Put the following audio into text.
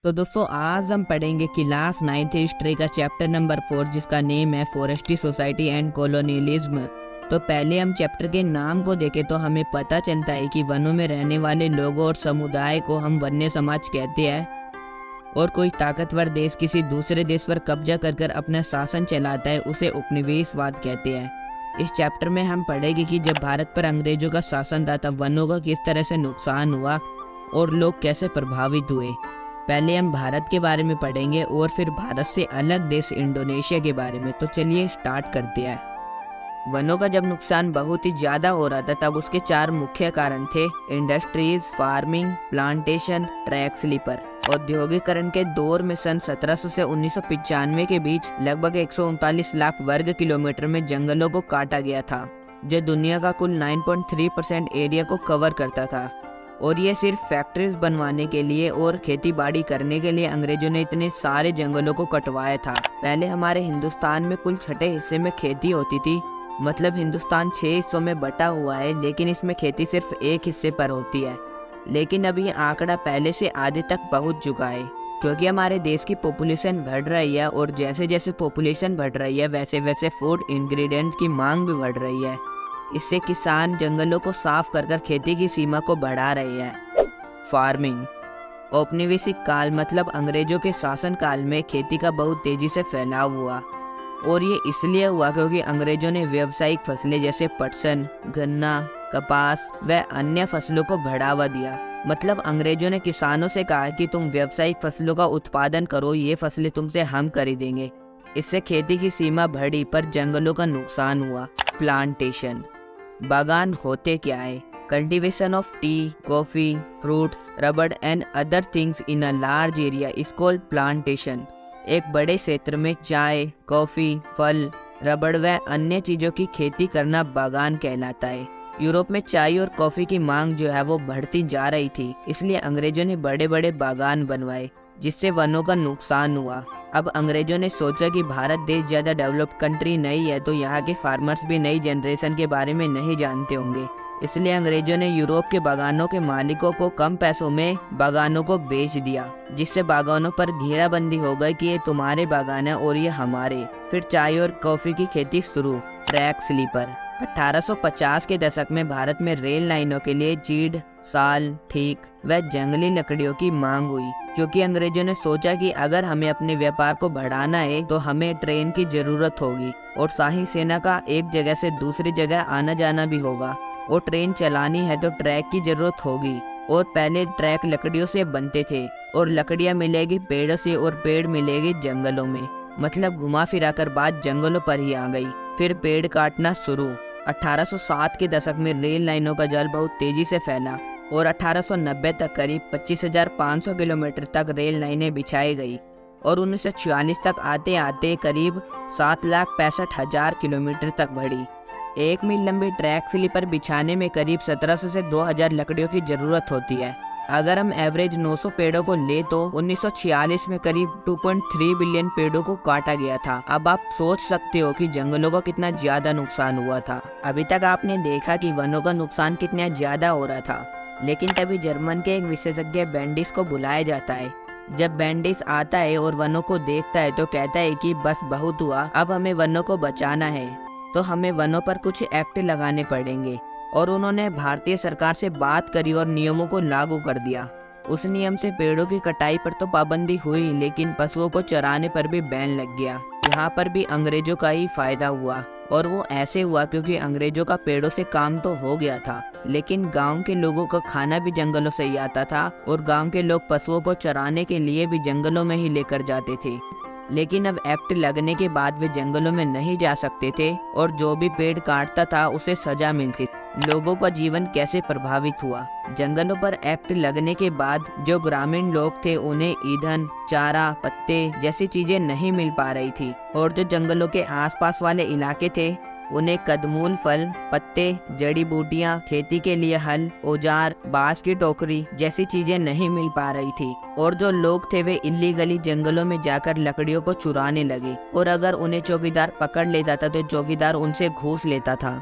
तो दोस्तों आज हम पढ़ेंगे क्लास 9th हिस्ट्री का चैप्टर नंबर 4 जिसका नेम है फॉरेस्ट्री सोसाइटी एंड कॉलोनियलिज्म। तो पहले हम चैप्टर के नाम को देखें तो हमें पता चलता है कि वनों में रहने वाले लोगों और समुदाय को हम वन्य समाज कहते हैं और कोई ताकतवर देश किसी दूसरे देश पर कब्जा कर अपना शासन चलाता है उसे उपनिवेशवाद कहते हैं। इस चैप्टर में हम पढ़ेंगे कि जब भारत पर अंग्रेजों का शासन था तब वनों का किस तरह से नुकसान हुआ और लोग कैसे प्रभावित हुए। पहले हम भारत के बारे में पढ़ेंगे और फिर भारत से अलग देश इंडोनेशिया के बारे में। तो चलिए स्टार्ट करते हैं। वनों का जब नुकसान बहुत ही ज़्यादा हो रहा था तब उसके 4 मुख्य कारण थे: industries, farming, plantation, track sleeper. औद्योगिकरण के दौर में सन 1700 से 1995 के बीच लगभग 139 लाख वर्ग किलोमीटर में जंगलों को काटा गया था, जो दुनिया का कुल 9.3% एरिया को कवर करता था। और ये सिर्फ फैक्ट्रीज बनवाने के लिए और खेती बाड़ी करने के लिए अंग्रेजों ने इतने सारे जंगलों को कटवाया था। पहले हमारे हिंदुस्तान में कुल 6 हिस्से में खेती होती थी, मतलब हिंदुस्तान 6 हिस्सों में बटा हुआ है, लेकिन इसमें खेती सिर्फ एक हिस्से पर होती है। लेकिन अब ये आंकड़ा पहले से आधे तक पहुंच चुका है, क्योंकि हमारे देश की पॉपुलेशन बढ़ रही है और जैसे जैसे पॉपुलेशन बढ़ रही है वैसे वैसे फूड इंग्रेडिएंट की मांग भी बढ़ रही है। इससे किसान जंगलों को साफ कर खेती की सीमा को बढ़ा रहे हैं। फार्मिंग। औपनिवेशिक काल मतलब अंग्रेजों के शासन काल में खेती का बहुत तेजी से फैलाव हुआ, और ये इसलिए हुआ क्योंकि अंग्रेजों ने व्यावसायिक फसलें जैसे पटसन, गन्ना, कपास व अन्य फसलों को बढ़ावा दिया। मतलब अंग्रेजों ने किसानों से कहा कि तुम व्यावसायिक फसलों का उत्पादन करो, ये फसलें तुमसे हम खरीदेंगे। इससे खेती की सीमा बढ़ी पर जंगलों का नुकसान हुआ। प्लांटेशन। बागान होते क्या है? Cultivation of T, coffee, fruits, rubber and other things in a large area is called plantation. एक बड़े क्षेत्र में चाय, कॉफी, फल, रबड़ व अन्य चीजों की खेती करना बागान कहलाता है। यूरोप में चाय और कॉफी की मांग जो है वो बढ़ती जा रही थी, इसलिए अंग्रेजों ने बड़े बड़े बागान बनवाए, जिससे वनों का नुकसान हुआ। अब अंग्रेजों ने सोचा कि भारत देश ज़्यादा डेवलप्ड कंट्री नहीं है, तो यहाँ के फार्मर्स भी नई जनरेशन के बारे में नहीं जानते होंगे, इसलिए अंग्रेजों ने यूरोप के बागानों के मालिकों को कम पैसों में बागानों को बेच दिया, जिससे बागानों पर घेराबंदी हो गई कि ये तुम्हारे बागान है और ये हमारे। फिर चाय और कॉफी की खेती शुरू। Track sleeper. 1850 के दशक में भारत में रेल लाइनों के लिए चीड़, साल, ठीक व जंगली लकड़ियों की मांग हुई, क्योंकि अंग्रेजों ने सोचा कि अगर हमें अपने व्यापार को बढ़ाना है तो हमें ट्रेन की जरूरत होगी और शाही सेना का एक जगह से दूसरी जगह आना जाना भी होगा, और ट्रेन चलानी है तो ट्रैक की जरूरत होगी। और पहले ट्रैक लकड़ियों से बनते थे और लकड़ियां मिलेगी पेड़ों से और पेड़ मिलेगी जंगलों में, मतलब घुमा फिरा कर बात जंगलों पर ही आ गई। फिर पेड़ काटना शुरू। 1860 के दशक में रेल लाइनों का जाल बहुत तेजी से फैला और 1890 तक करीब 25,500 किलोमीटर तक रेल लाइनें बिछाई गई, और 1946 तक आते आते करीब 7,65,000 किलोमीटर तक बढ़ी। 1 मील लंबी ट्रैक स्लीपर बिछाने में करीब 1700 से 2000 लकड़ियों की जरूरत होती है। अगर हम एवरेज 900 पेड़ों को ले तो 1946 में करीब 2.3 बिलियन पेड़ों को काटा गया था। अब आप सोच सकते हो कि जंगलों का कितना ज्यादा नुकसान हुआ था। अभी तक आपने देखा कि वनों का नुकसान कितना ज्यादा हो रहा था, लेकिन तभी जर्मन के एक विशेषज्ञ बेंडिस को बुलाया जाता है। जब बेंडिस आता है और वनों को देखता है तो कहता है कि बस बहुत हुआ, अब हमें वनों को बचाना है, तो हमें वनों पर कुछ एक्ट लगाने पड़ेंगे। और उन्होंने भारतीय सरकार से बात करी और नियमों को लागू कर दिया। उस नियम से पेड़ों की कटाई पर तो पाबंदी हुई, लेकिन पशुओं को चराने पर भी बैन लग गया। यहाँ पर भी अंग्रेजों का ही फायदा हुआ, और वो ऐसे हुआ क्योंकि अंग्रेजों का पेड़ों से काम तो हो गया था, लेकिन गांव के लोगों का खाना भी जंगलों से ही आता था, और गांव के लोग पशुओं को चराने के लिए भी जंगलों में ही लेकर जाते थे। लेकिन अब एक्ट लगने के बाद वे जंगलों में नहीं जा सकते थे, और जो भी पेड़ काटता था उसे सजा मिलती थी। लोगों का जीवन कैसे प्रभावित हुआ? जंगलों पर एक्ट लगने के बाद जो ग्रामीण लोग थे उन्हें ईंधन, चारा, पत्ते जैसी चीजें नहीं मिल पा रही थी, और जो जंगलों के आसपास वाले इलाके थे उन्हें कंदमूल, फल, पत्ते, जड़ी बूटियां, खेती के लिए हल, औजार, बांस की टोकरी जैसी चीजें नहीं मिल पा रही थी, और जो लोग थे वे इल्लीगली जंगलों में जाकर लकड़ियों को चुराने लगे, और अगर उन्हें चौकीदार पकड़ लेता था तो चौकीदार उनसे घूस लेता था।